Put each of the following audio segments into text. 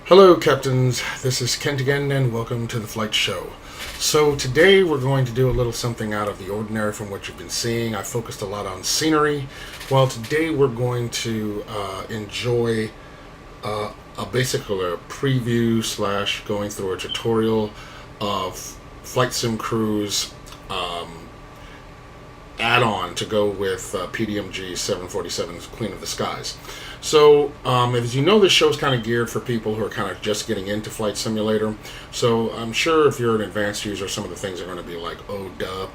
Hello, Captains. This is Kent again, and welcome to the Flight Show. So today we're going to do a little something out of the ordinary from what you've been seeing. I focused a lot on scenery. Well, today we're going to enjoy basically a preview / going through a tutorial of Flight Sim Crew's add-on to go with PMDG 747's Queen of the Skies. So, as you know, this show is kind of geared for people who are kind of just getting into Flight Simulator. So, I'm sure if you're an advanced user, some of the things are going to be like, oh, duh.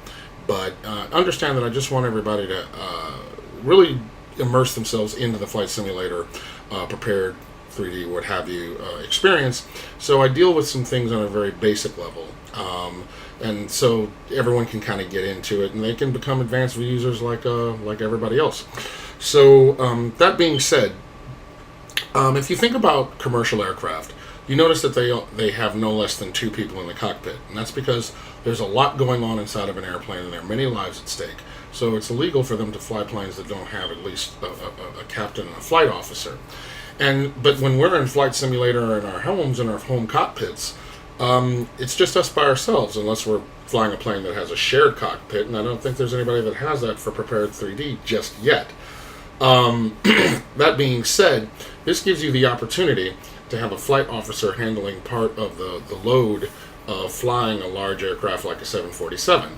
But understand that I just want everybody to really immerse themselves into the Flight Simulator, prepared 3D, what have you, experience. So, I deal with some things on a very basic level. And so everyone can kind of get into it, and they can become advanced users like everybody else. So that being said, if you think about commercial aircraft, you notice that they have no less than 2 people in the cockpit, and that's because there's a lot going on inside of an airplane, and there are many lives at stake. So it's illegal for them to fly planes that don't have at least a captain and a flight officer. But when we're in Flight Simulator in our homes, in our home cockpits, it's just us by ourselves, unless we're flying a plane that has a shared cockpit, and I don't think there's anybody that has that for Prepared 3D just yet. That being said, this gives you the opportunity to have a flight officer handling part of the load of flying a large aircraft like a 747.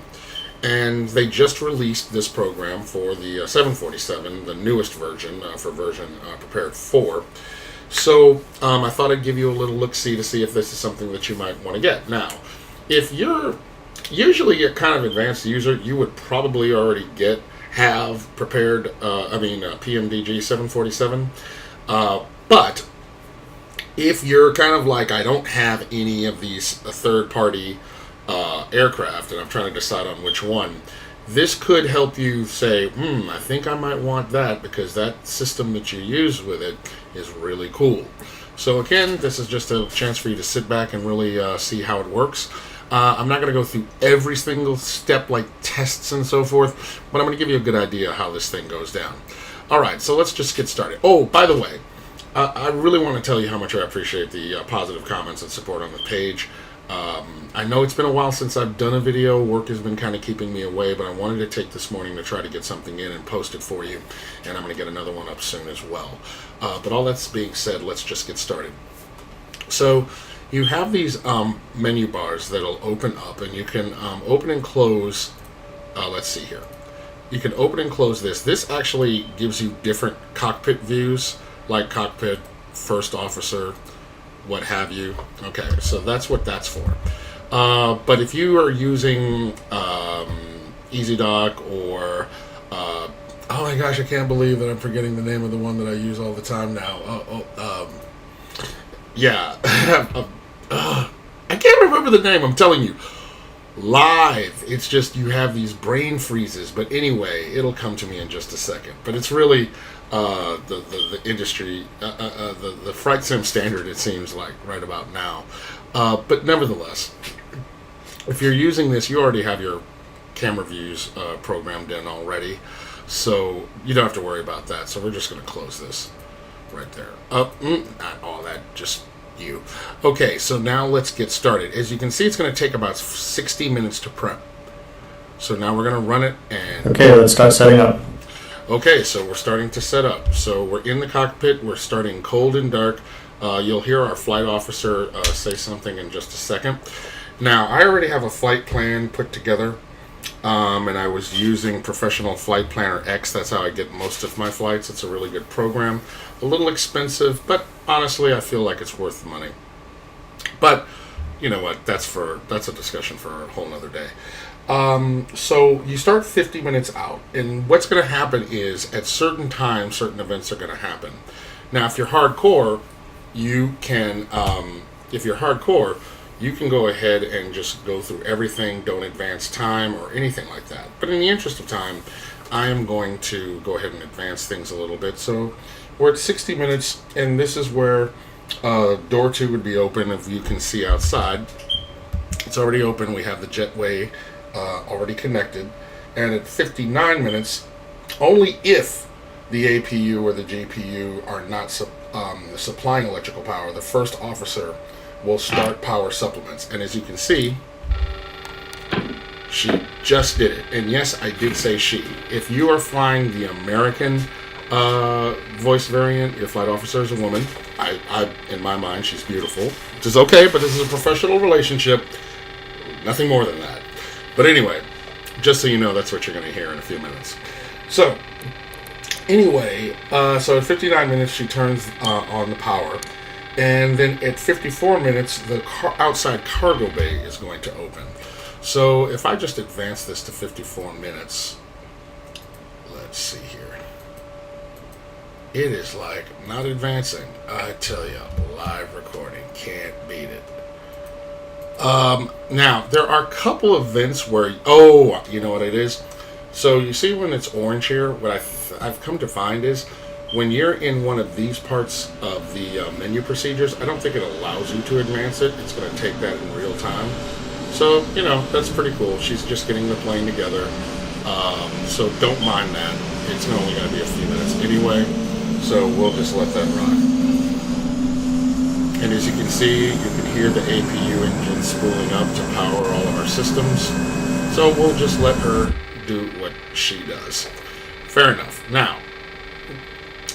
And they just released this program for the 747, the newest version, for version Prepared 4. So I thought I'd give you a little look-see to see if this is something that you might want to get. Now, if you're usually a kind of advanced user, you would probably already have prepared, PMDG 747. But if you're kind of like, I don't have any of these third-party aircraft, and I'm trying to decide on which one, this could help you say, I think I might want that, because that system that you use with it is really cool. So again, this is just a chance for you to sit back and really see how it works. I'm not going to go through every single step like tests and so forth, but I'm going to give you a good idea how this thing goes down. Alright, so let's just get started. Oh, by the way, I really want to tell you how much I appreciate the positive comments and support on the page. I know it's been a while since I've done a video. Work has been kind of keeping me away, but I wanted to take this morning to try to get something in and post it for you, and I'm going to get another one up soon as well. But all that's being said, let's just get started. So you have these menu bars that'll open up, and you can open and close. Let's see here. You can open and close this. This actually gives you different cockpit views, like cockpit, first officer, what have you. Okay, so that's what that's for. But if you are using EasyDock or oh my gosh, I can't believe that I'm forgetting the name of the one that I use all the time now. I can't remember the name. I'm telling you, live. It's just you have these brain freezes. But anyway, it'll come to me in just a second. But it's really the industry, the Flight Sim standard, it seems like, right about now. But nevertheless, if you're using this, you already have your camera views programmed in already, so you don't have to worry about that. So we're just going to close this right there. Not all that, just you. Okay, so now let's get started. As you can see, it's going to take about 60 minutes to prep. So now we're going to run it and... Okay, let's start setting up. Okay, so we're starting to set up. So we're in the cockpit. We're starting cold and dark. You'll hear our flight officer say something in just a second. Now, I already have a flight plan put together, and I was using Professional Flight Planner X. That's how I get most of my flights. It's a really good program. A little expensive, but honestly, I feel like it's worth the money. But, you know what, that's a discussion for a whole nother day. So you start 50 minutes out, and what's going to happen is at certain times, certain events are going to happen. Now, if you're hardcore, you can go ahead and just go through everything, don't advance time or anything like that. But in the interest of time, I am going to go ahead and advance things a little bit. So we're at 60 minutes, and this is where door 2 would be open. If you can see outside, it's already open. We have the jetway already connected, and at 59 minutes, only if the APU or the GPU are not supplying electrical power, the first officer will start power supplements. And as you can see, she just did it. And yes, I did say she. If you are flying the American voice variant, your flight officer is a woman. I in my mind, she's beautiful, which is okay, but this is a professional relationship. Nothing more than that. But anyway, just so you know, that's what you're going to hear in a few minutes. So, anyway, so at 59 minutes, she turns on the power. And then at 54 minutes, the outside cargo bay is going to open. So if I just advance this to 54 minutes, let's see here. It is like not advancing. I tell you, live recording, can't beat it. Now, there are a couple of vents where, you know what it is? So you see when it's orange here, what I've come to find is when you're in one of these parts of the menu procedures, I don't think it allows you to advance it. It's going to take that in real time. So, you know, that's pretty cool. She's just getting the plane together. So don't mind that. It's only going to be a few minutes anyway. So we'll just let that run. And as you can see, you can hear the APU engine spooling up to power all of our systems. So we'll just let her do what she does. Fair enough. Now,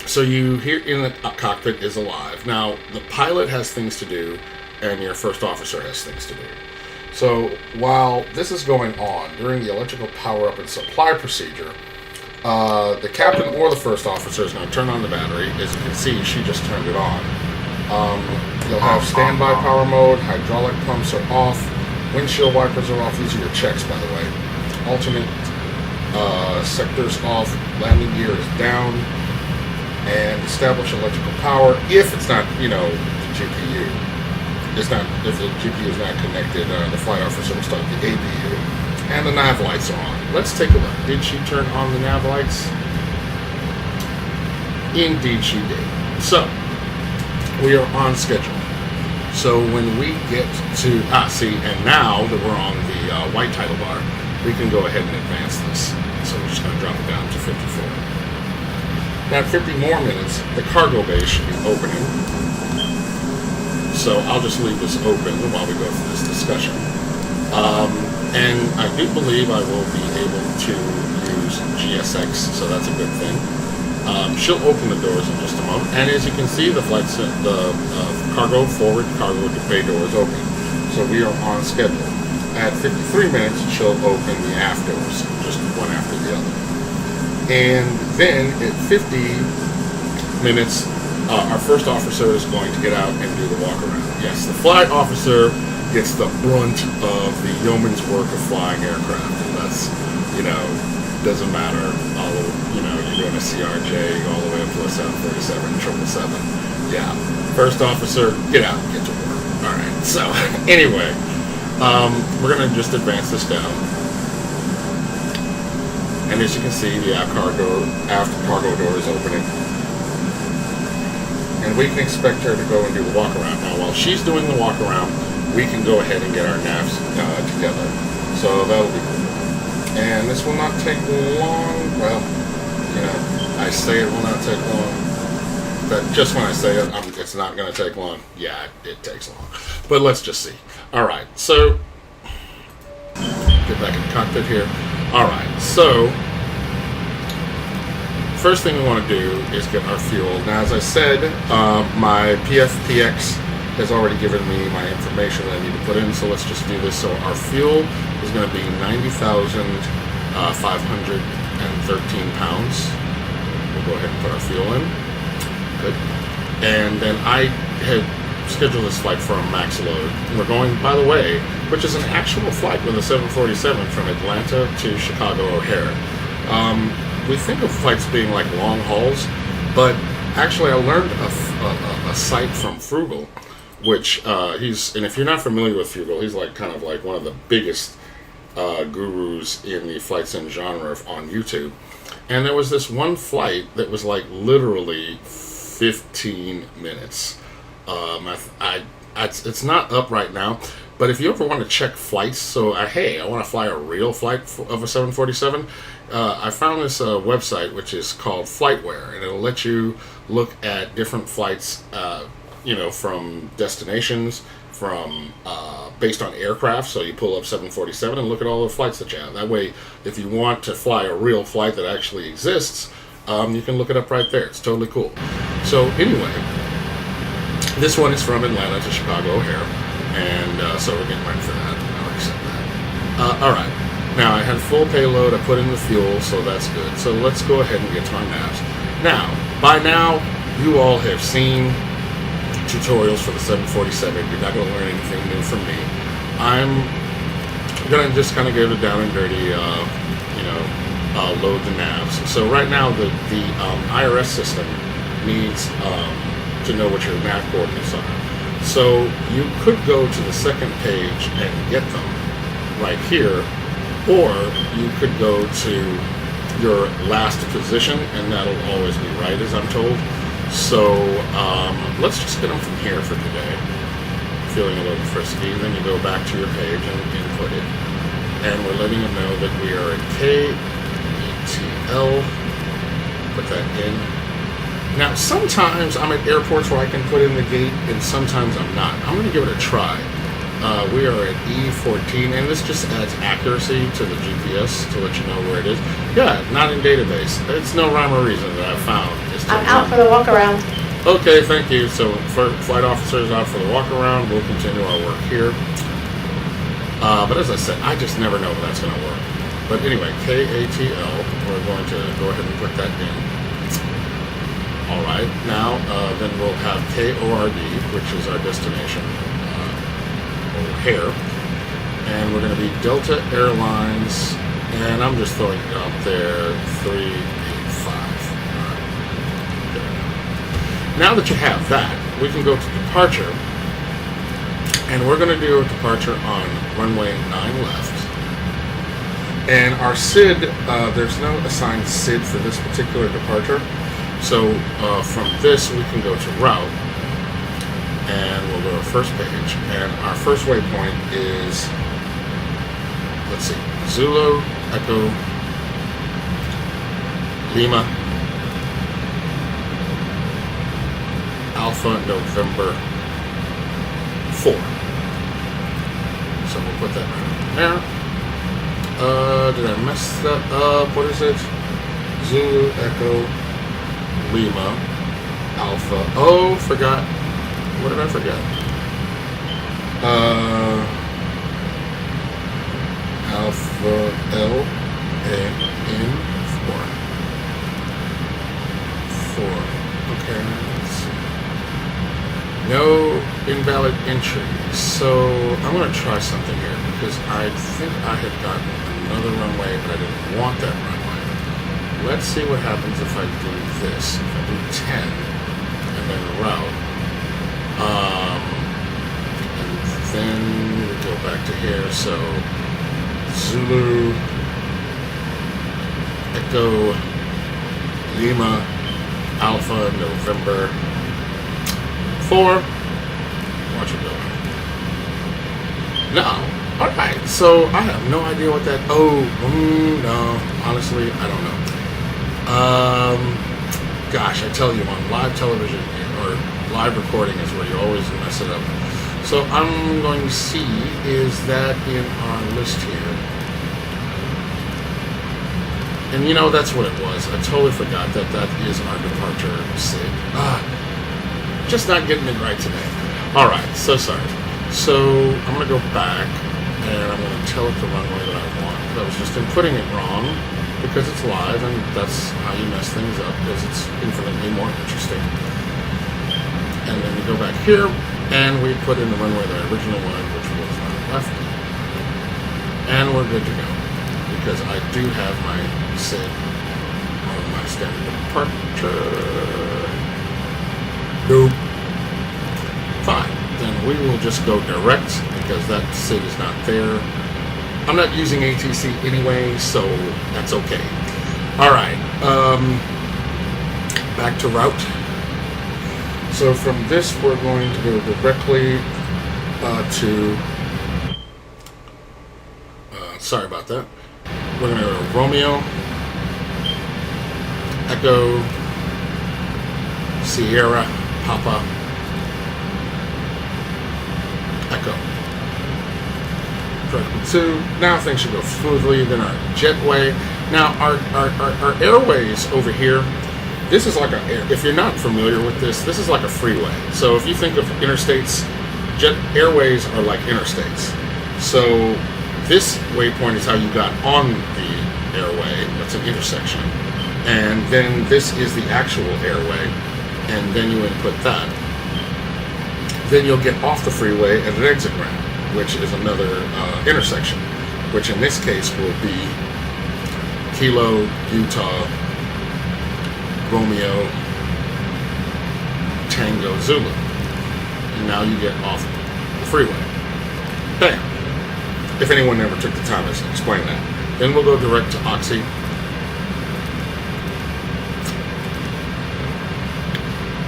so you hear in the cockpit is alive. Now, the pilot has things to do, and your first officer has things to do. So while this is going on, during the electrical power-up and supply procedure, the captain or the first officer is going to turn on the battery. As you can see, she just turned it on. You'll have standby power mode, hydraulic pumps are off, windshield wipers are off. These are your checks, by the way. Alternate sectors off, landing gear is down, and establish electrical power if it's not, the GPU. If the GPU is not connected, the flight officer will start the APU. And the nav lights are on. Let's take a look. Did she turn on the nav lights? Indeed she did. So, we are on schedule. So when we get to, and now that we're on the white title bar, we can go ahead and advance this. So we're just going to drop it down to 54. Now at 50 more minutes, the cargo bay should be opening. So I'll just leave this open while we go through this discussion. And I do believe I will be able to use GSX, so that's a good thing. She'll open the doors in just a moment. And as you can see, the forward cargo bay door is open. So we are on schedule. At 53 minutes, she'll open the aft doors, just one after the other. And then at 50 minutes, our first officer is going to get out and do the walk around. Yes, the flight officer gets the brunt of the yeoman's work of flying aircraft. And that's, doesn't matter. You're doing a CRJ all the way up to a 747, 777. Yeah. First officer, get out and get to work. All right. So, anyway, we're going to just advance this down. And as you can see, the aft cargo door is opening. And we can expect her to go and do the walk around. Now, while she's doing the walk around, we can go ahead and get our navs together. So that'll be cool. And this will not take long. Well, I say it will not take long. But just when I say it, it's not going to take long. Yeah, it takes long. But let's just see. All right, so get back in the cockpit here. All right, so first thing we want to do is get our fuel. Now, as I said, my PFPX has already given me my information that I need to put in, so let's just do this. So our fuel is going to be 90,513 pounds. We'll go ahead and put our fuel in. Good. And then I had scheduled this flight for a max load. We're going, by the way, which is an actual flight with a 747 from Atlanta to Chicago O'Hare. We think of flights being like long hauls, but actually I learned a site from Frugal, which and if you're not familiar with Frugal, he's kind of like one of the biggest gurus in the flight sim genre on YouTube. And there was this one flight that was like literally 15 minutes. It's not up right now. But if you ever want to check flights, so hey, I want to fly a real flight of a 747, I found this website which is called Flightware, and it'll let you look at different flights, from destinations, from based on aircraft. So you pull up 747 and look at all the flights that you have. That way, if you want to fly a real flight that actually exists, you can look it up right there. It's totally cool. So anyway, this one is from Atlanta to Chicago O'Hare, and so we're getting ready for that. I already said that. All right. Now I had full payload. I put in the fuel, so that's good. So let's go ahead and get to our navs. Now, by now, you all have seen tutorials for the 747. You're not going to learn anything new from me. I'm going to just kind of give it down and dirty, load the navs. So right now, the IRS system needs to know what your nav coordinates are. So you could go to the second page and get them right here, or you could go to your last position, and that'll always be right, as I'm told. So let's just get them from here for today. Feeling a little frisky. Then you go back to your page and input it. And we're letting them know that we are at KETL. Put that in. Now, sometimes I'm at airports where I can put in the gate, and sometimes I'm not. I'm going to give it a try. We are at E14, and this just adds accuracy to the GPS to let you know where it is. Yeah, not in database. It's no rhyme or reason that I've found. I'm out for the walk around. Okay, thank you. So, for flight officers out for the walk around, we'll continue our work here. But as I said, I just never know if that's going to work. But anyway, KATL, we're going to go ahead and put that in. All right, now then we'll have KORD, which is our destination, O'Hare, and we're going to be Delta Airlines, and I'm just throwing it out there, 385. Now that you have that, we can go to departure, and we're going to do a departure on runway 9 left. And our SID, there's no assigned SID for this particular departure. So from this, we can go to route, and we'll go to our first page. And our first waypoint is, let's see, Zulu, Echo, Lima, Alpha, November 4. So we'll put that right there. Did I mess that up? What is it? Zulu, Echo, Lima, Alpha. Oh, forgot. What did I forget? Alpha, L, A, N, 4. Okay, let's see. No invalid entry. So I'm going to try something here because I think I had gotten another runway, but I didn't want that runway. Let's see what happens if I do this. If I do 10 and then route. And then we go back to here. So Zulu, Echo, Lima, Alpha, November 4. Watch it go. No. Alright, so I have no idea what that... no. Honestly, I don't know. Gosh, I tell you, on live television or live recording is where you always mess it up. So I'm going to see, is that in our list here? And you know, that's what it was. I totally forgot that that is our departure SID. Just not getting it right today. Alright, so sorry. So I'm going to go back and I'm going to tell it the runway that I want. I was just inputting it wrong because it's live, and that's how you mess things up because it's infinitely more interesting. And then we go back here and we put in the runway that I originally wanted, which was on the left. And we're good to go because I do have my SID on my standard departure. Nope. Fine. Then we will just go direct because that SID is not there. I'm not using ATC anyway, so that's okay. Alright. Back to route. So from this, we're going to go directly to on. Sorry about that. We're going to go to Romeo, Echo, Sierra, Papa, Echo. Protocol 2. Now things should go smoothly. Then our jetway. Now our airways over here. This is like if you're not familiar with this, this is like a freeway. So if you think of interstates, jet airways are like interstates. So this waypoint is how you got on the airway. That's an intersection. And then this is the actual airway. And then you input that. Then you'll get off the freeway at an exit ramp, which is another intersection, which in this case will be Kilo, Utah, Romeo, Tango, Zulu. And now you get off the freeway. Bam. If anyone ever took the time to explain that. Then we'll go direct to Oxy.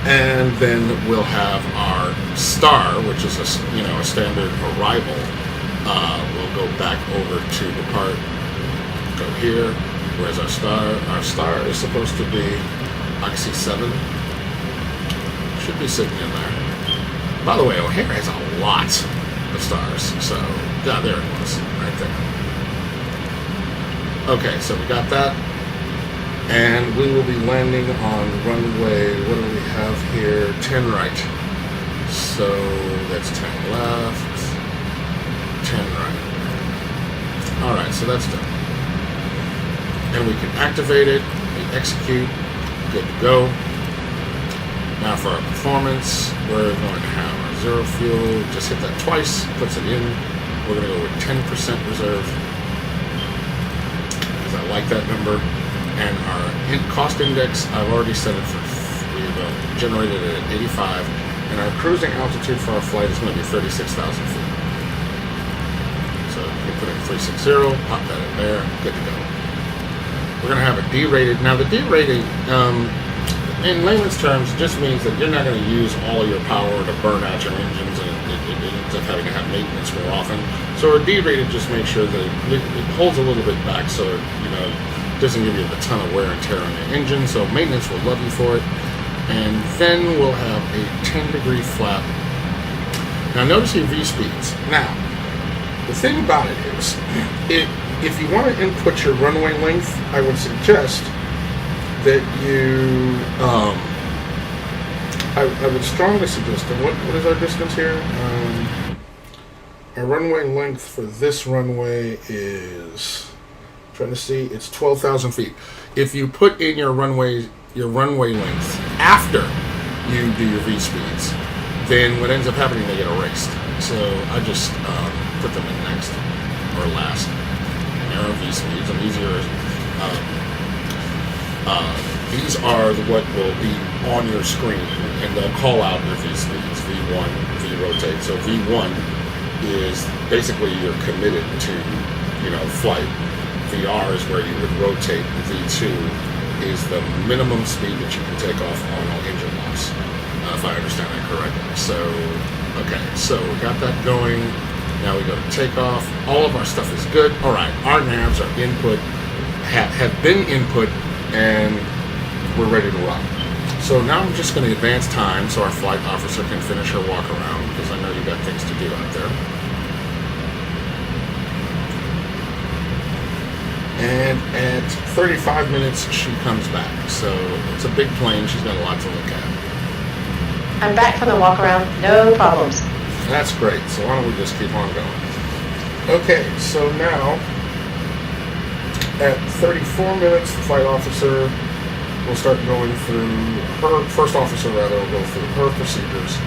And then we'll have our star, which is a standard arrival. We'll go back over to depart. Go here. Where's our star? Our star is supposed to be Oxy 7. Should be sitting in there. By the way, O'Hare has a lot of stars. So, yeah, there it was. Right there. Okay, so we got that. And we will be landing on runway, what do we have here? 10 right. So that's 10 left, 10 right. Alright, so that's done. And we can activate it, we execute, good to go. Now for our performance, we're going to have our zero fuel, just hit that twice, puts it in. We're going to go with 10% reserve, because I like that number. And our cost index, I've already set it for, we've generated it at 85, and our cruising altitude for our flight is going to be 36,000 feet. So you put in 360, pop that in there, good to go. We're going to have a D-rated. Now the D-rated, in layman's terms, just means that you're not going to use all of your power to burn out your engines, and it ends up having to have maintenance more often. So a D-rated just makes sure that it holds a little bit back, so doesn't give you a ton of wear and tear on your engine, so maintenance will love you for it. And then we'll have a 10-degree flap. Now notice your V-speeds. Now, the thing about it is, if you want to input your runway length, I would suggest that you, I would strongly suggest, and what is our distance here? Our runway length for this runway is, trying to see, it's 12,000 feet. If you put in your runway length after you do your V-speeds, then what ends up happening, they get erased. So I just put them in next or last. Narrow V-speeds, and these are what will be on your screen, and they'll call out your V-speeds, V1, V-rotate. So V1 is basically you're committed to, flight. VR is where you would rotate. V2 is the minimum speed that you can take off on all engine loss, if I understand that correctly. So, okay, so we got that going. Now we go to takeoff. All of our stuff is good. All right, our navs are input, have been input, and we're ready to rock. So now I'm just going to advance time so our flight officer can finish her walk around, because I know you got things to do out there. And at 35 minutes, she comes back. So it's a big plane. She's got a lot to look at. I'm back from the walk around. No problems. That's great. So why don't we just keep on going? Okay, so now at 34 minutes, the flight officer will start going through her, first officer rather, will go through her procedures.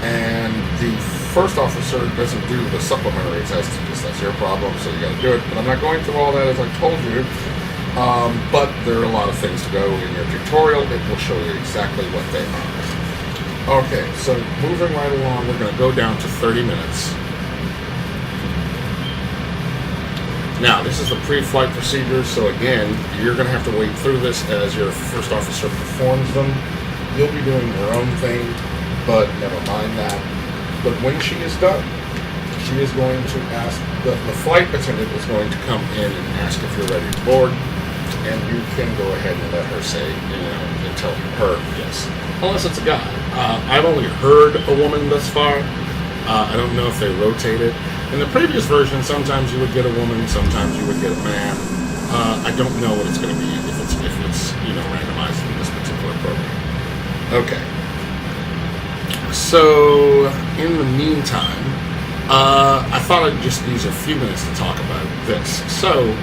And the first officer doesn't do the supplementary test, because that's your problem, so you gotta do it. But I'm not going through all that, as I told you. But there are a lot of things to go in your tutorial. It will show you exactly what they are. Okay, so moving right along, we're gonna go down to 30 minutes. Now, this is the pre-flight procedure, so again, you're gonna have to wait through this as your first officer performs them. You'll be doing your own thing, but never mind that. But when she is done, she is going to ask, the flight attendant is going to come in and ask if you're ready to board, and you can go ahead and let her say, and tell her yes, unless it's a guy. I've only heard a woman thus far. I don't know if they rotate it. In the previous version, sometimes you would get a woman, sometimes you would get a man. I don't know what it's going to be if it's randomized in this particular program. Okay. So in the meantime, I thought I'd just use a few minutes to talk about this. So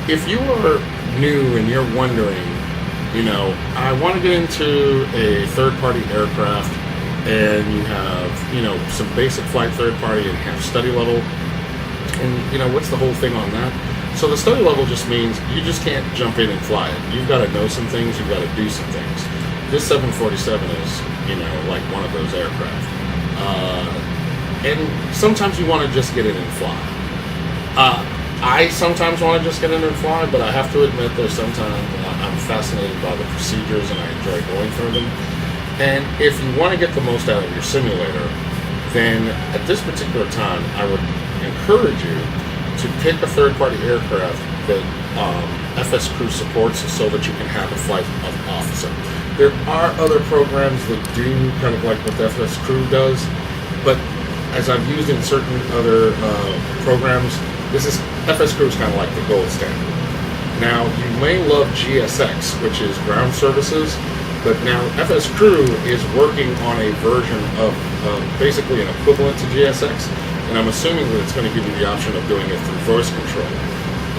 if you are new and you're wondering, I want to get into a third-party aircraft, and you have, some basic flight third-party and have study level, and, what's the whole thing on that? So the study level just means you just can't jump in and fly it. You've got to know some things, you've got to do some things. This 747 is, like one of those aircraft. And sometimes you want to just get in and fly. I sometimes want to just get in and fly, but I have to admit there's sometimes I'm fascinated by the procedures and I enjoy going through them. And if you want to get the most out of your simulator, then at this particular time, I would encourage you to pick a third-party aircraft that FSCrew supports so that you can have a flight officer. There are other programs that do kind of like what the FSCrew does, but as I've used in certain other programs, FSCrew is kind of like the gold standard. Now, you may love GSX, which is ground services, but now FSCrew is working on a version of basically an equivalent to GSX, and I'm assuming that it's going to give you the option of doing it through voice control,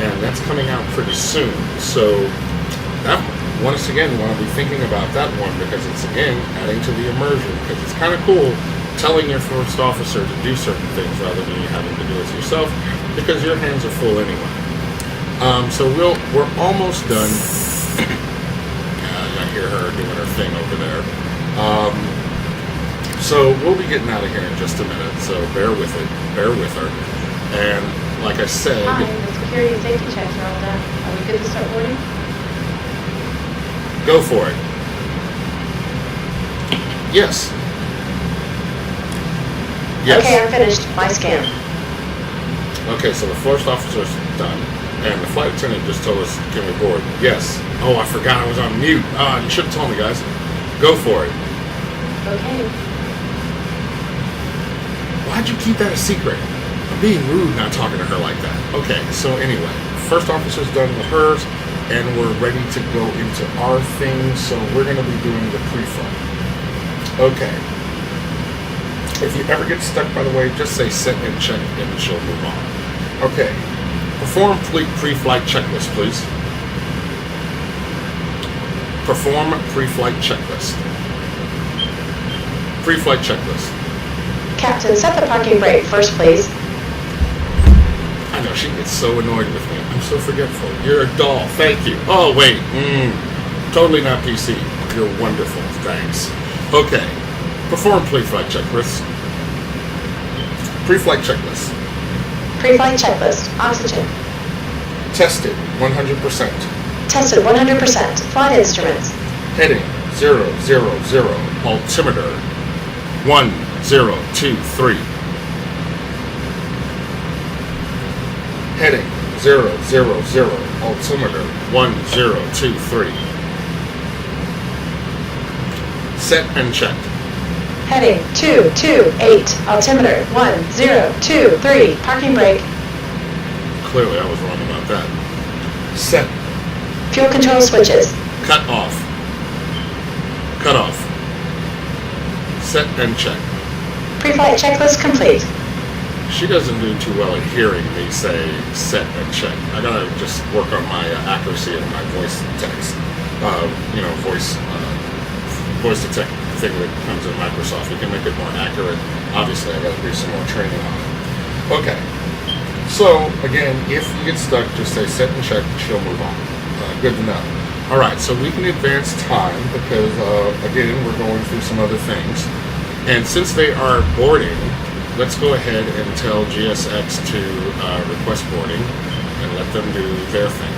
and that's coming out pretty soon. So that once again, want to be thinking about that one, because it's again adding to the immersion, because it's kind of cool telling your first officer to do certain things rather than you having to do it yourself, because your hands are full anyway. So we're almost done. I hear her doing her thing over there. So we'll be getting out of here in just a minute, so bear with her. And like I said... Hi, the security and safety checks are all done. Are we good to start boarding? Go for it. Yes. Yes. Okay, I'm finished. My scan. Okay, so the first officer's done, and the flight attendant just told us, can we board? Yes. Oh, I forgot I was on mute. You should have told me, guys. Go for it. Okay. Why'd you keep that a secret? I'm being rude not talking to her like that. Okay, so anyway, first officer's done with hers, and we're ready to go into our thing, so we're going to be doing the pre-flight. Okay. If you ever get stuck, by the way, just say set and check, and she'll move on. Okay. Perform pre-flight checklist, please. Perform pre-flight checklist. Pre-flight checklist. Captain, set the parking brake first, please. I know, she gets so annoyed with me. I'm so forgetful. You're a doll. Thank you. Oh, wait. Totally not PC. You're wonderful. Thanks. Okay. Perform pre-flight checklist. Pre-flight checklist. Pre-flight checklist. Oxygen. Tested 100%. Tested 100%. Flight instruments. Heading 000. Altimeter 1023. Heading 000. Altimeter 1023. Set and checked. Heading 228. Altimeter 1023. Parking brake. Clearly I was wrong about that. Set. Fuel control switches. Cut off. Cut off. Set and check. Pre-flight checklist complete. She doesn't do too well at hearing me say set and check. I gotta just work on my accuracy of my voice text. Voice to text thing that comes in Microsoft. You can make it more accurate. Obviously, I gotta do some more training on it. Okay. So again, if you get stuck, just say set and check. She'll move on. Good to know. All right. So we can advance time because again, we're going through some other things. And since they are boarding, let's go ahead and tell GSX to request boarding and let them do their thing.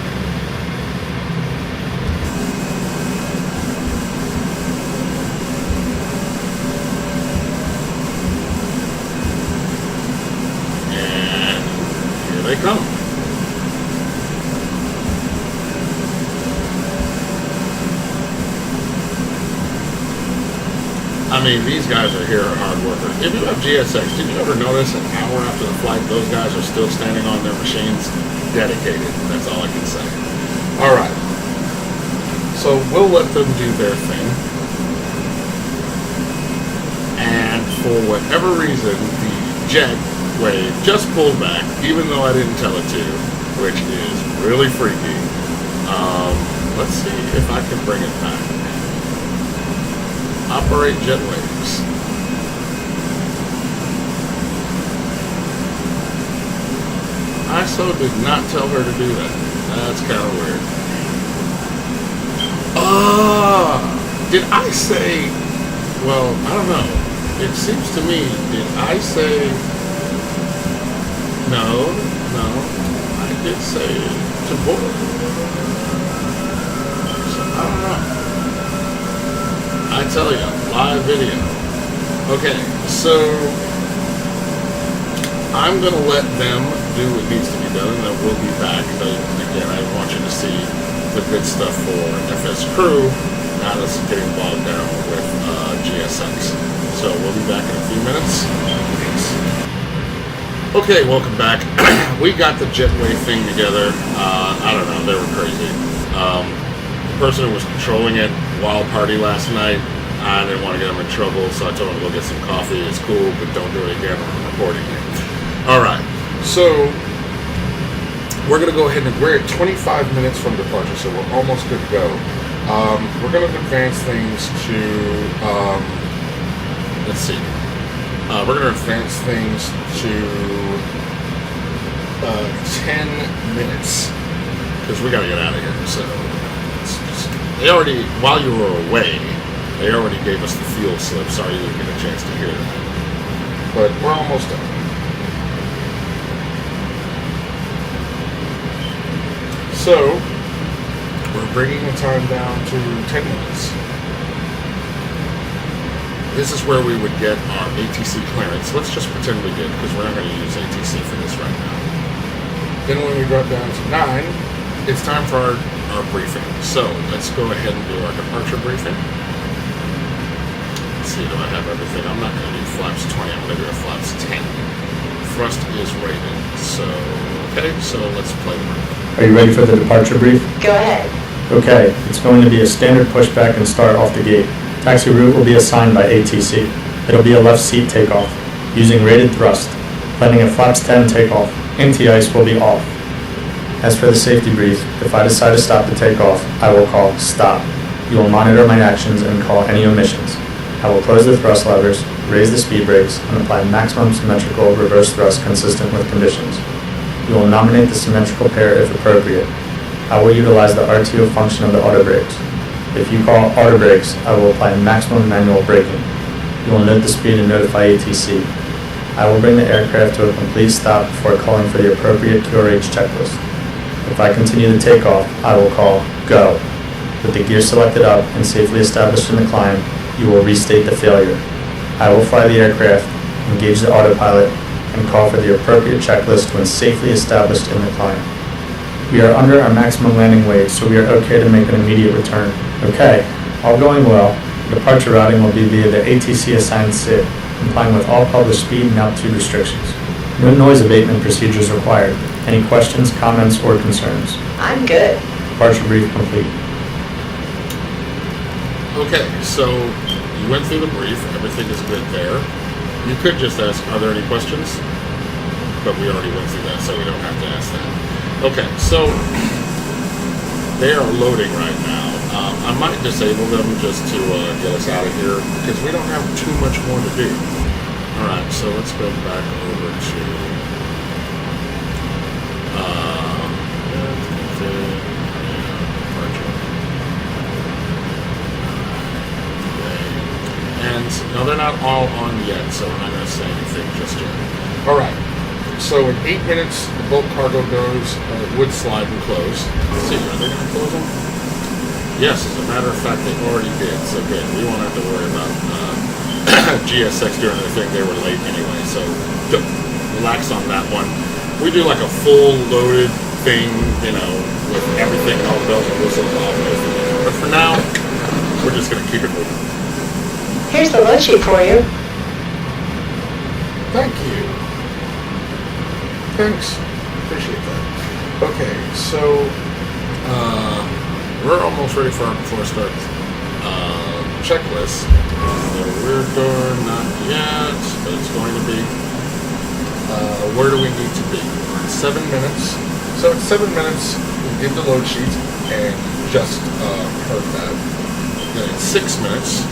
I mean, these guys are here are hard workers. If you have GSX, did you ever notice an hour after the flight, those guys are still standing on their machines, dedicated? That's all I can say. All right. So we'll let them do their thing. And for whatever reason, the jet wave just pulled back, even though I didn't tell it to, which is really freaky. Let's see if I can bring it back. Operate jet waves. ISO did not tell her to do that. That's kind of weird. Did I say, well, I don't know. It seems to me, did I say, no, I did say to board. So I don't know. I tell you, live video. Okay, so I'm going to let them do what needs to be done, and then we'll be back. Again, I want you to see the good stuff for FSCrew, not us getting bogged down with GSX. So we'll be back in a few minutes. Peace. Okay, welcome back. We got the jetway thing together. I don't know, they were crazy. The person who was controlling it, wild party last night. I didn't want to get him in trouble, so I told him to go get some coffee. It's cool, but don't do it again. I'm recording it. All right, so we're going to go ahead and we're at 25 minutes from departure, so we're almost good to go. We're going to advance things to, let's see. We're going to advance things to 10 minutes because we got to get out of here. So they already, while you were away, they already gave us the fuel slip. Sorry you didn't get a chance to hear that. But we're almost done. So, we're bringing the time down to 10 minutes. This is where we would get our ATC clearance. Let's just pretend we did, because we're not going to use ATC for this right now. Then when we drop down to 9, it's time for our briefing. So, let's go ahead and do our departure briefing. Let's see, do I have everything? I'm not going to do flaps 20, I'm going to do a flaps 10. Thrust is rated. So, okay, so let's play the brief. Are you ready for the departure brief? Go ahead. Okay, it's going to be a standard pushback and start off the gate. Taxi route will be assigned by ATC. It'll be a left seat takeoff, using rated thrust. Landing at flaps 10 takeoff. Anti-ice will be off. As for the safety brief, if I decide to stop the takeoff, I will call stop. You will monitor my actions and call any omissions. I will close the thrust levers, raise the speed brakes, and apply maximum symmetrical reverse thrust consistent with conditions. You will nominate the symmetrical pair if appropriate. I will utilize the RTO function of the auto brakes. If you call auto brakes, I will apply maximum manual braking. You will note the speed and notify ATC. I will bring the aircraft to a complete stop before calling for the appropriate QRH checklist. If I continue the takeoff, I will call go. With the gear selected up and safely established in the climb, you will restate the failure. I will fly the aircraft, engage the autopilot, and call for the appropriate checklist when safely established in the climb. We are under our maximum landing weight, so we are okay to make an immediate return. Okay, all going well, departure routing will be via the ATC assigned SID, complying with all published speed and altitude restrictions. No noise abatement procedures required. Any questions, comments, or concerns? I'm good. Departure brief complete. Okay, so you went through the brief. Everything is good there. You could just ask, are there any questions? But we already went through that, so we don't have to ask that. Okay, so they are loading right now. I might disable them just to get us out of here because we don't have too much more to do. All right, so let's go back over to and no, they're not all on yet, so we're not going to say anything just yet. All right. So in 8 minutes, the bulk cargo goes, would slide and close. Let's see, are they going to close them? Yes, as a matter of fact, they already did. So good. We won't have to worry about GSX doing their thing. They were late anyway, so relax on that one. We do like a full loaded thing, you know, with everything, all the bells and whistles, all those things. But for now, we're just going to keep it moving. Here's the load sheet for you. Thank you. Thanks. Appreciate that. Okay, so we're almost ready for our before start checklist. The rear door, not yet, but it's going to be. Where do we need to be? We're at 7 minutes. So at 7 minutes, we give the load sheet and just heard that. Then at 6 minutes.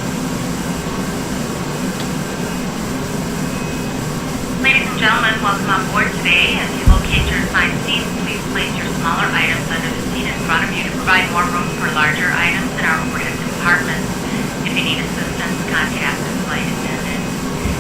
Ladies and gentlemen, welcome on board today. As you locate your assigned seats, please place your smaller items under the seat in front of you to provide more room for larger items in our overhead compartments. If you need assistance, contact the flight attendant.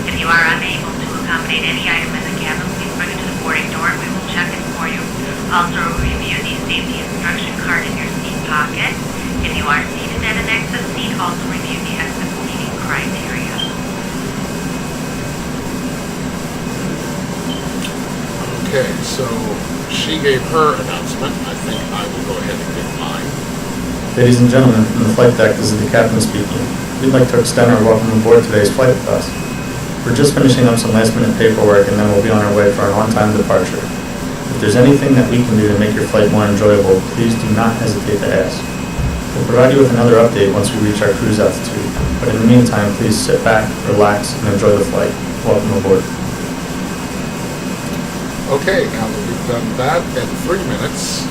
If you are unable to accommodate any item in the cabin, please bring it to the boarding door and we will check it for you. Also, review the safety instruction card in your seat pocket. If you are seated at an exit seat, also review the exit seating criteria. Okay, so she gave her announcement. I think I will go ahead and give mine. Ladies and gentlemen, from the flight deck, this is the captain speaking. We'd like to extend our welcome aboard today's flight with us. We're just finishing up some last-minute paperwork and then we'll be on our way for an on-time departure. If there's anything that we can do to make your flight more enjoyable, please do not hesitate to ask. We'll provide you with another update once we reach our cruise altitude, but in the meantime, please sit back, relax, and enjoy the flight. Welcome aboard. Okay, now that we've done that at 3 minutes,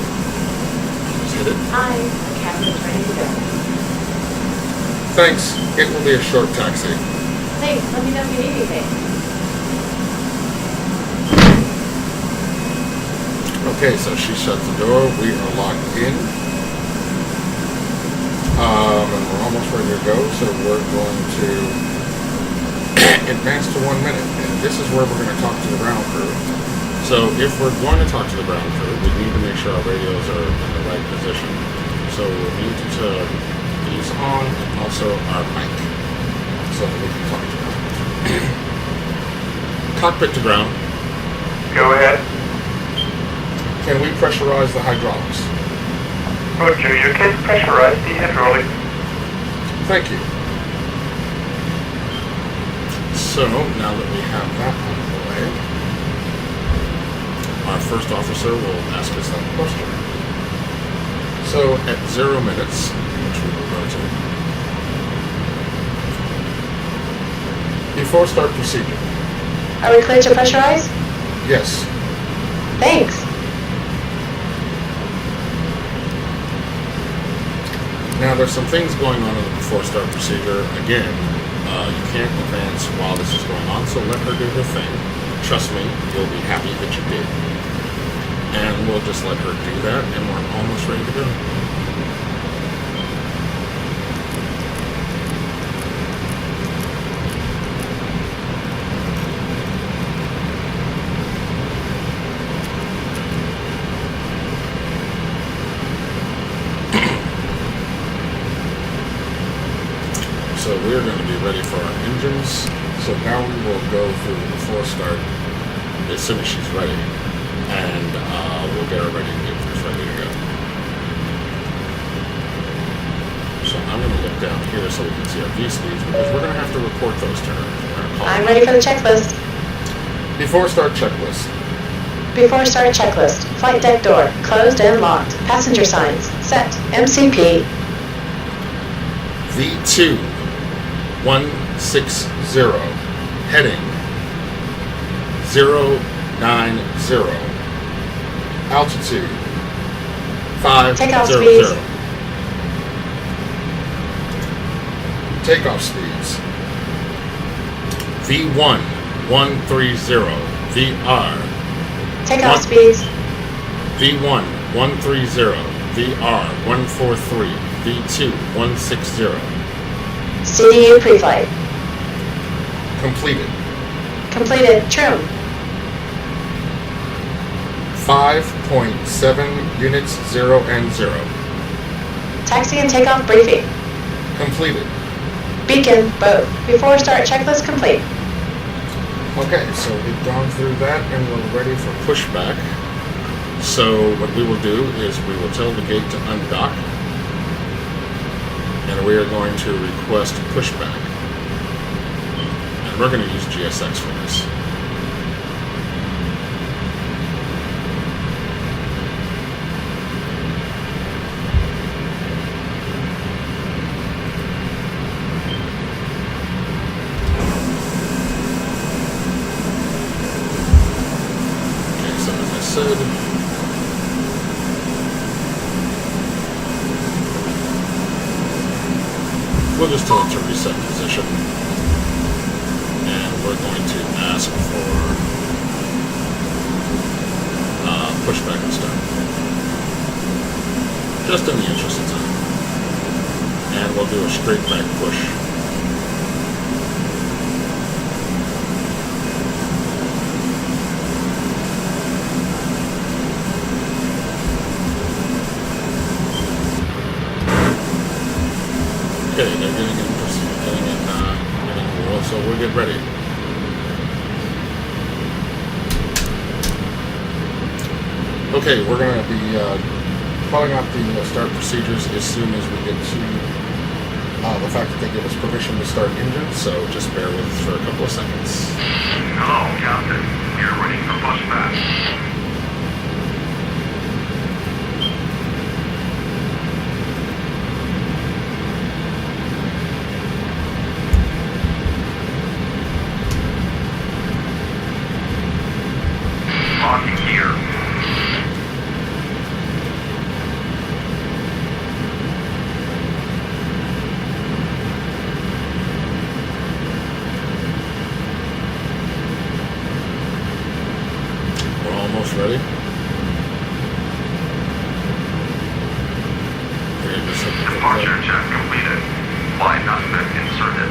just hit it. Hi, the cabin is ready to go. Thanks. It will be a short taxi. Thanks, let me know if you need anything. Okay, so she shuts the door. We are locked in. And we're almost ready to go, so we're going to advance to 1 minute. And this is where we're going to talk to the ground crew. So if we're going to talk to the ground crew, we need to make sure our radios are in the right position. So we'll need to turn these on and also our mic so that we can talk to them. Cockpit to ground. Go ahead. Can we pressurize the hydraulics? Roger, you can pressurize the hydraulic. Thank you. So now that we have that out of the way, our first officer will ask us that question. So at 0 minutes, which we will go to, before start procedure. Are we clear to pressurize? Yes. Thanks. Now there's some things going on in the before start procedure. Again, you can't advance while this is going on, so let her do her thing. Trust me, you'll be happy that you did. And we'll just let her do that, and we're almost ready to go. So we're going to be ready for our engines. So now we will go through the before start as soon as she's ready. And we'll get her ready to get this ready to go. So I'm going to look down here so we can see our V-speeds because we're going to have to report those to her. I'm ready for the checklist. Before start checklist. Before start checklist. Flight deck door, closed and locked. Passenger signs, set. MCP. V2 160, heading 090, altitude 500. Takeoff speeds. Takeoff speeds V1 130, VR Takeoff speeds. V1 130, VR 143, V2 160. CDU pre-flight. Completed. Completed. Trim. 5.7 units 0 and 0. Taxi and takeoff briefing. Completed. Beacon, both. Before start checklist complete. Okay, so we've gone through that and we're ready for pushback. So what we will do is we will tell the gate to undock and we are going to request pushback. And we're going to use GSX for this. Okay, so as I said, we'll just tell it to reset position. And we're going to ask for pushback and start. Just in the interest of time. And we'll do a straight back push. Okay, they're getting in, so we'll get ready. Okay, we're going to be calling out the start procedures as soon as we get to the fact that they give us permission to start engine, so just bear with us for a couple of seconds. Hello, Captain. You're ready for pushback. Locking gear. We're almost ready. Okay, just hit the Departure check completed. Flight aspect inserted.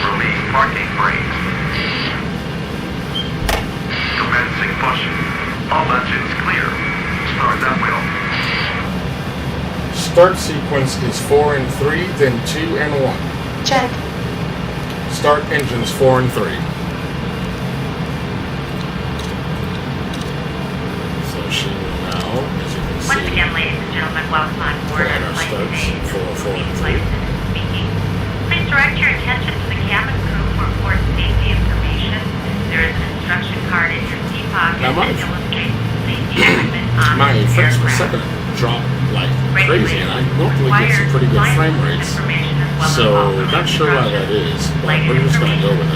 Release parking brake. Commencing push. All engines clear. Start that wheel. Start sequence is 4 and 3, then 2 and 1. Check. Start engines 4 and 3. So she will now, as you can Once see, again, ladies and gentlemen, welcome on board Put on our our flight starts today. for This is 4 and Steve 3. Lyson speaking. Please direct your attention to the cabin crew for important safety information. There is an instruction card in your seat pocket Now, that illustrates safety equipment on my the frames per aircraft. second drop like crazy, and I normally get some pretty good frame rates. So, not sure why that is, but we're just going to go with it.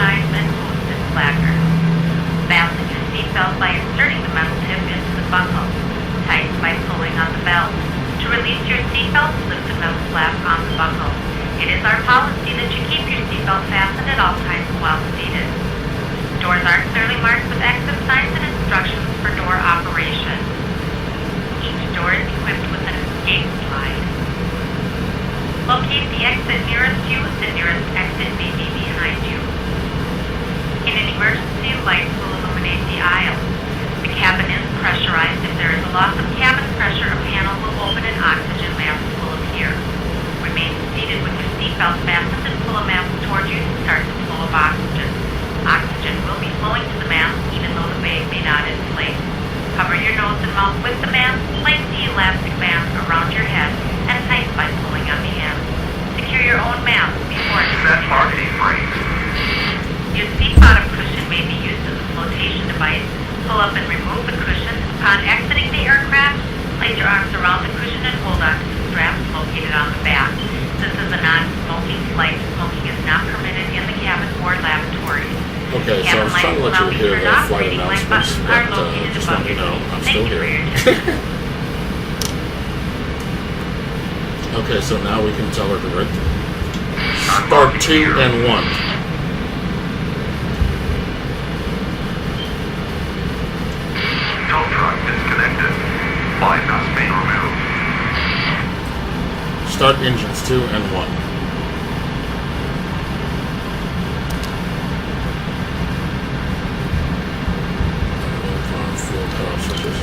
Fasten your seatbelt by inserting the metal tip into the buckle. Tighten by pulling on the belt. To release your seatbelt, slip the metal flap on the buckle. It is our policy that you keep your seatbelt fastened at all times while seated. Doors are clearly marked with exit signs and instructions for door operation. Each door is equipped with an escape slide. Locate the exit nearest you. The nearest exit may be behind you. In an emergency, lights will illuminate the aisle. The cabin is pressurized. If there is a loss of cabin pressure, a panel will open and oxygen masks will appear. Remain seated with your seatbelt fastened and pull a mask toward you to start the flow of oxygen. Oxygen will be flowing to the mask even though the bag may not inflate. Cover your nose and mouth with the mask. Place the elastic band around your head and tighten by pulling on the end. Secure your own mask before Set parking brake. your seat bottom cushion may be used as a flotation device. Pull up and remove the cushion. Upon exiting the aircraft, place your arms around the cushion and hold on to the straps located on the back. This is a non-smoking flight. Smoking is not permitted in the cabin or lavatories. Okay, so I was trying to let you hear the flight announcements, but just let me know, I'm still here. Okay, so now we can tell her to start 2 and 1. Tow truck disconnected. Bypass main removed. Start engines 2 and 1. Fuel cutoff switches.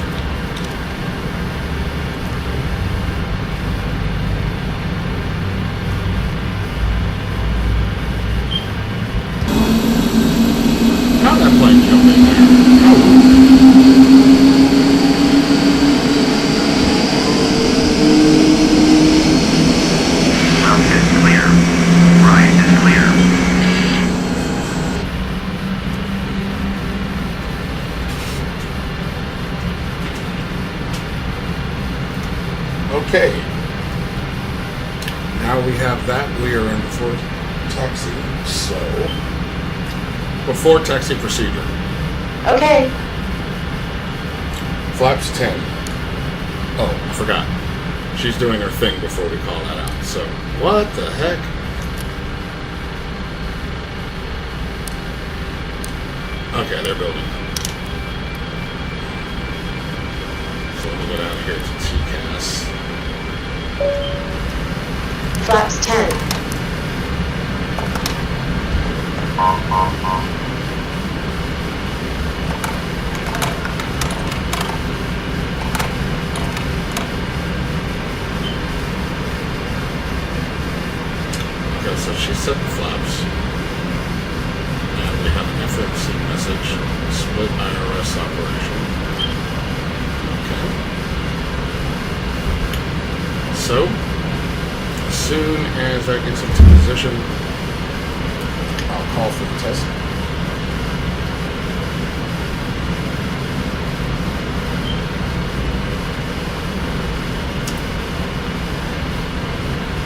How'd that plane jump in there? Ground hit now we have that. We are in before taxi. So, before taxi procedure. Okay. Flaps 10. Oh, I forgot. She's doing her thing before we call that out. So, what the heck? Okay, they're building. So let me go down here to TCAS. Flaps 10. Okay, so she set the flaps. And we have an FSC message. Split IRS operation. Okay. So, as soon as that gets into position, I'll call for the test.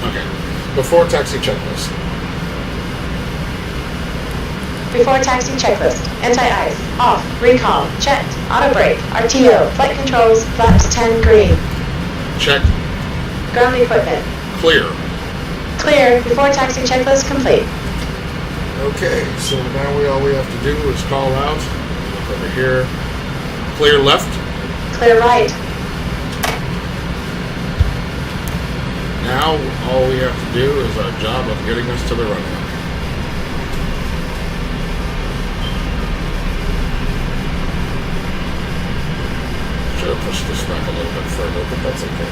Okay. Before taxi checklist. Before taxi checklist. Anti-ice. Off. Recall. Checked. Auto brake. RTO. Flight controls. Flaps 10 green. Check. Ground equipment. Clear. Clear. Before taxi checklist complete. Okay, so now all we have to do is call out. Look over here. Clear left. Clear right. Now all we have to do is our job of getting us to the runway. Should have pushed this back a little bit further, but that's okay.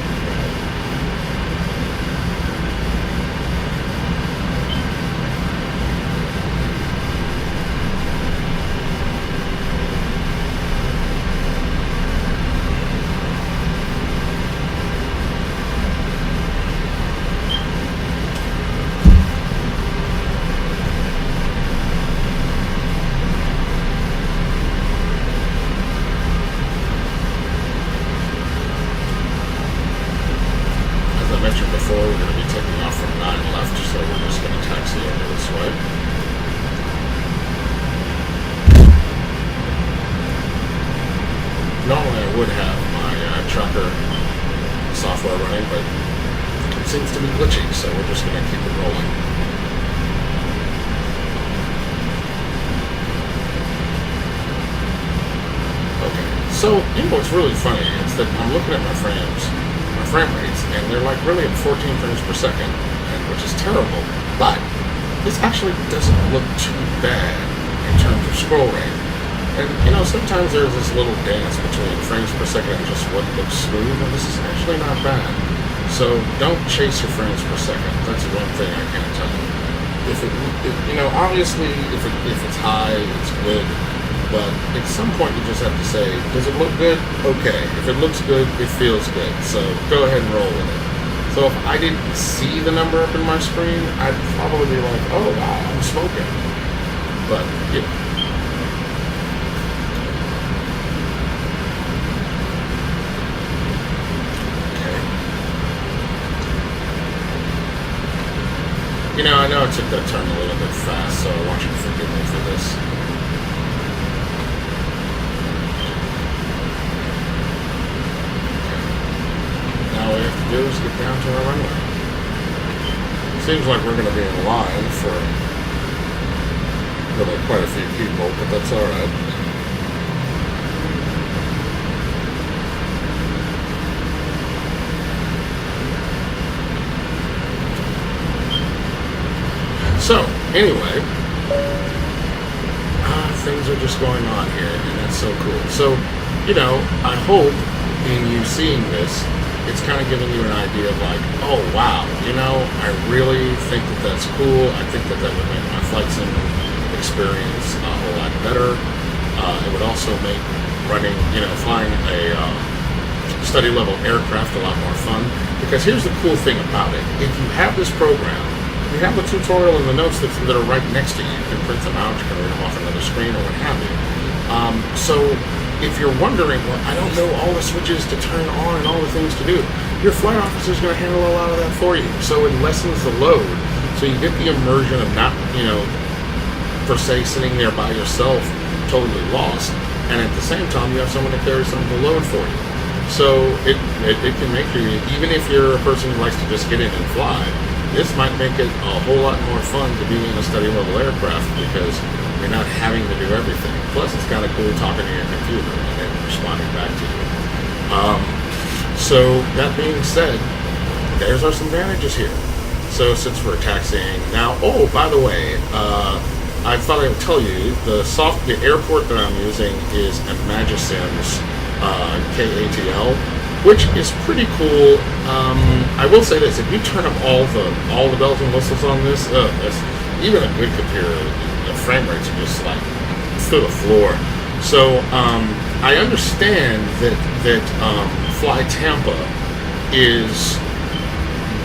Before, we're going to be taking off from 9 left, so we're just going to taxi over this way. Normally I would have my tracker software running, but it seems to be glitchy, so we're just going to keep it rolling. Okay, so you know what's really funny is that I'm looking at my frame rates, and they're like really at 14 frames per second, which is terrible, but this actually doesn't look too bad in terms of scroll rate. And you know, sometimes there's this little dance between frames per second and just what looks smooth, and this is actually not bad. So don't chase your frames per second. That's one thing I can't tell you. If you know, obviously if it's high, it's good. But at some point you just have to say, does it look good? Okay. If it looks good, it feels good. So go ahead and roll with it. So if I didn't see the number up in my screen, I'd probably be like, oh wow, I'm smoking. But, you know. Okay. You know, I know I took that turn a little bit fast, so I want you to forgive me for this. All we have to do is get down to our runway. Seems like we're going to be in line for really quite a few people, but that's all right. So, anyway, things are just going on here, and that's so cool. So, you know, I hope in you seeing this, it's kind of giving you an idea of like, oh wow, you know, I really think that that's cool. I think that that would make my flight sim experience a whole lot better. It would also make running, you know, flying a study level aircraft a lot more fun. Because here's the cool thing about it. If you have this program, you have the tutorial and the notes that are right next to you. You can print them out, you can read them off another screen or what have you. So if you're wondering, well, I don't know all the switches to turn on and all the things to do, your flight officer is going to handle a lot of that for you. So it lessens the load. So you get the immersion of not, per se sitting there by yourself, totally lost. And at the same time, you have someone to carry some of the load for you. So it can make you, even if you're a person who likes to just get in and fly, this might make it a whole lot more fun to be in a study level aircraft because you're not having to do everything. Plus, it's kind of cool talking to your computer and then responding back to you. So that being said, there's our some advantages here. So since we're taxiing now, oh, by the way, I thought I would tell you the airport that I'm using is Imagisim's KATL, which is pretty cool. I will say this: if you turn up all the bells and whistles on this, even a good computer, the frame rates are just like through the floor. So I understand that Fly Tampa is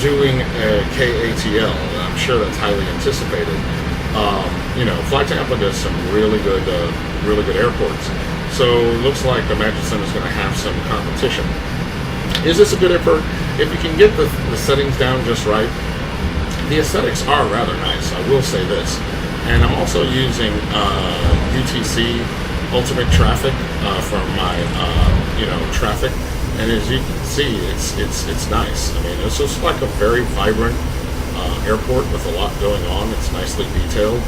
doing a KATL. I'm sure that's highly anticipated. Fly Tampa does some really good airports. So it looks like Imagisim is going to have some competition. Is this a good airport? If you can get the settings down just right, the aesthetics are rather nice. I will say this. And I'm also using UTC Ultimate Traffic for my traffic. And as you can see, it's nice. I mean, it's just like a very vibrant airport with a lot going on. It's nicely detailed.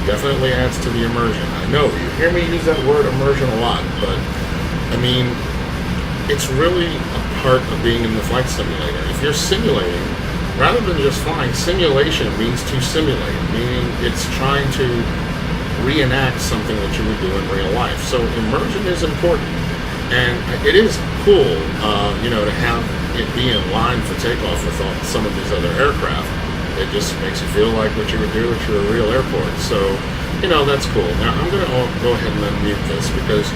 Definitely adds to the immersion. I know you hear me use that word immersion a lot, but I mean, it's really a part of being in the flight simulator. If you're simulating, rather than just flying, simulation means to simulate, meaning it's trying to reenact something that you would do in real life. So immersion is important, and it is cool, to have it be in line for takeoff with some of these other aircraft. It just makes you feel like what you would do if you're a real airport. So, that's cool. Now, I'm going to go ahead and unmute this because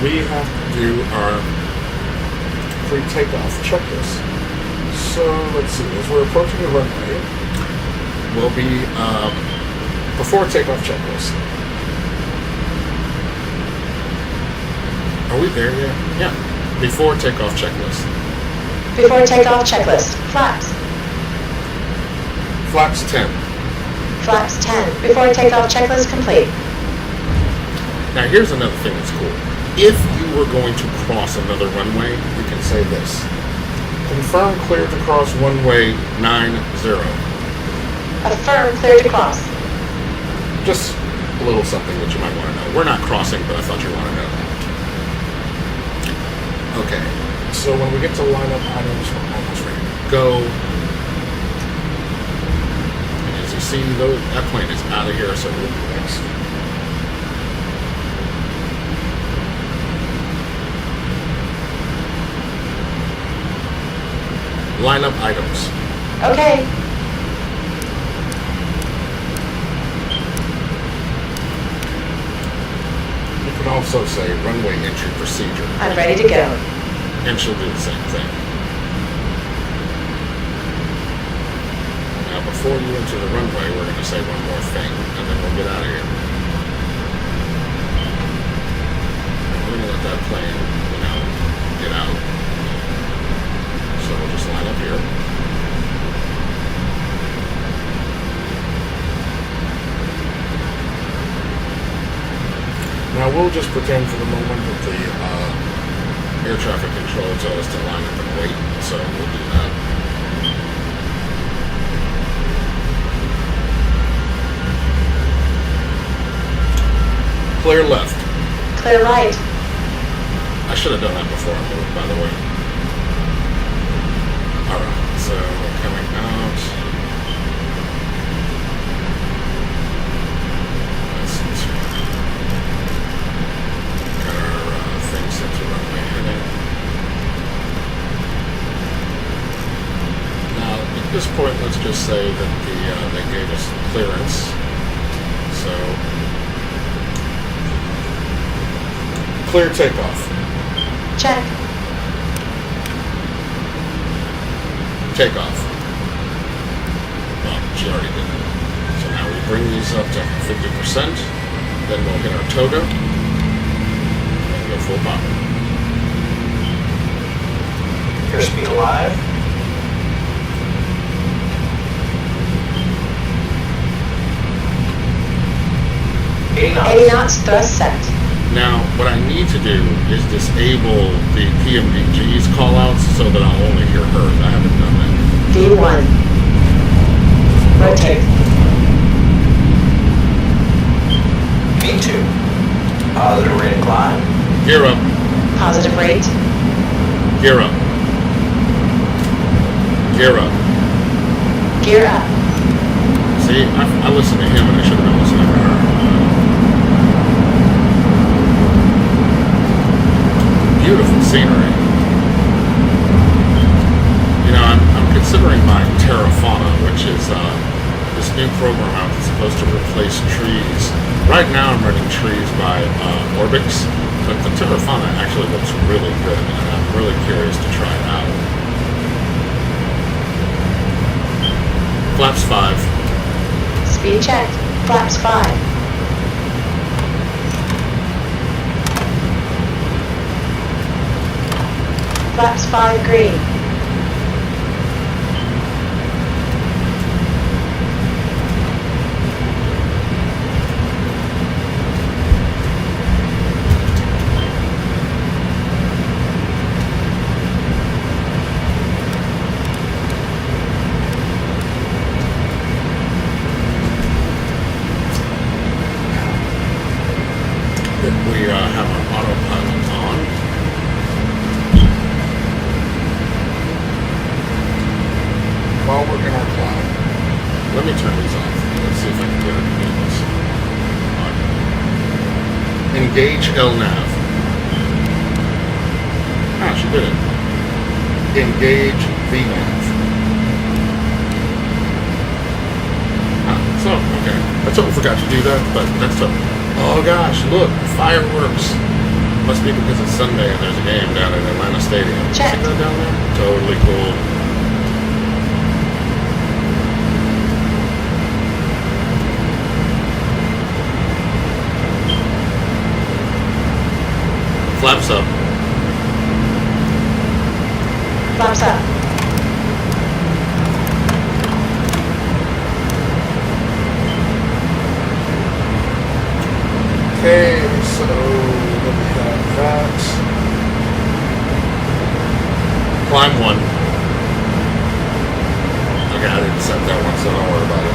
we have to do our pre-takeoff checklist. So, let's see. As we're approaching the runway, will be before takeoff checklist. Are we there yet? Yeah. Before takeoff checklist. Before takeoff checklist. Flaps. Flaps 10. Flaps 10. Before takeoff checklist complete. Now here's another thing that's cool. If you were going to cross another runway, you can say this. Confirm clear to cross runway 90. Affirm clear to cross. Just a little something that you might want to know. We're not crossing, but I thought you want to know. Okay, so when we get to line up items, we're almost ready to go. See, that plane is out of here, so we'll do next. Line up items. Okay. You can also say runway entry procedure. I'm ready to go. And she'll do the same thing. Before you enter the runway, we're going to say one more thing, and then we'll get out of here. We're going to let that plane, get out. So we'll just line up here. Now we'll just pretend for the moment that the air traffic control tells us to line up and wait, so we'll do that. Clear left. Clear right. I should have done that before I moved, by the way. Alright, so we're coming out. Let's got our thing set to runway heading. Now, at this point, let's just say that they gave us clearance. So, clear takeoff. Check. Takeoff. Well, she already did it. So now we bring these up to 50%. Then we'll hit our toga. And go full power. Airspeed alive. 80 knots, thrust set. Now, what I need to do is disable the PMDG's callouts so that I'll only hear hers. I haven't done that. V1. Rotate. V2. Positive rate of climb. Gear up. Positive rate. Gear up. Gear up. Gear up. See, I listened to him and I should have been listening to her. Beautiful scenery. You know, I'm considering buying Terrafauna, which is this new program out that's supposed to replace trees. Right now I'm running trees by Orbix, but the Terrafauna actually looks really good, and I'm really curious to try it out. Flaps 5. Speed check. Flaps 5. Flaps 5 green. Then we have our autopilot on. While we're in our cloud, let me turn these off. Let's see if I can get her to do this. Engage LNAV. Ah, she did it. Engage VNAV. Ah, so, okay. I totally forgot to do that, but that's totally. Oh gosh, look, fireworks. Must be because it's Sunday and there's a game down at Atlanta Stadium. Check. See that down there? Totally cool. Flaps up. Flaps up. Okay, so let me have that. Climb 1. Okay, I didn't set that one, so don't worry about it.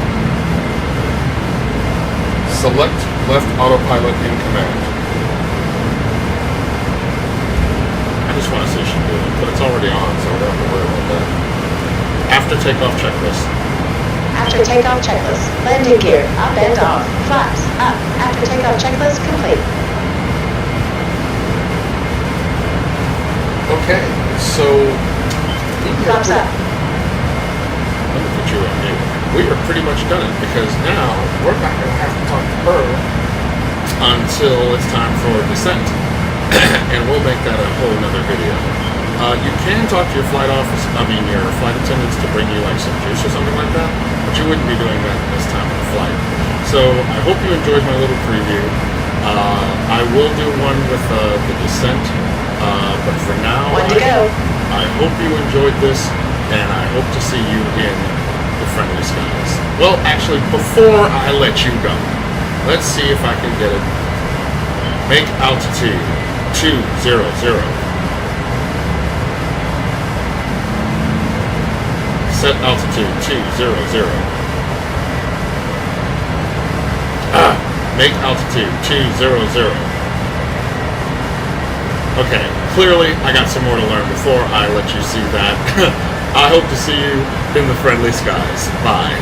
Select left autopilot in command. I just want to see if she can do it, but it's already on, so we don't have to worry about that. After takeoff checklist. After takeoff checklist. Landing gear. Up and off. Flaps up. After takeoff checklist complete. Okay, so Flaps up. let me put you on mute. We are pretty much done it because now we're not going to have to talk to her until it's time for descent, and we'll make that a whole nother video. You can talk to your flight attendants to bring you like some juice or something like that, but you wouldn't be doing that this time of the flight. So I hope you enjoyed my little preview. I will do one with the descent, but for now, One to go. I hope you enjoyed this, and I hope to see you in the friendly skies. Well, actually, before I let you go, let's see if I can get it. Make altitude 200. Set altitude 200. Make altitude 200. Okay, clearly I got some more to learn before I let you see that. I hope to see you in the friendly skies. Bye.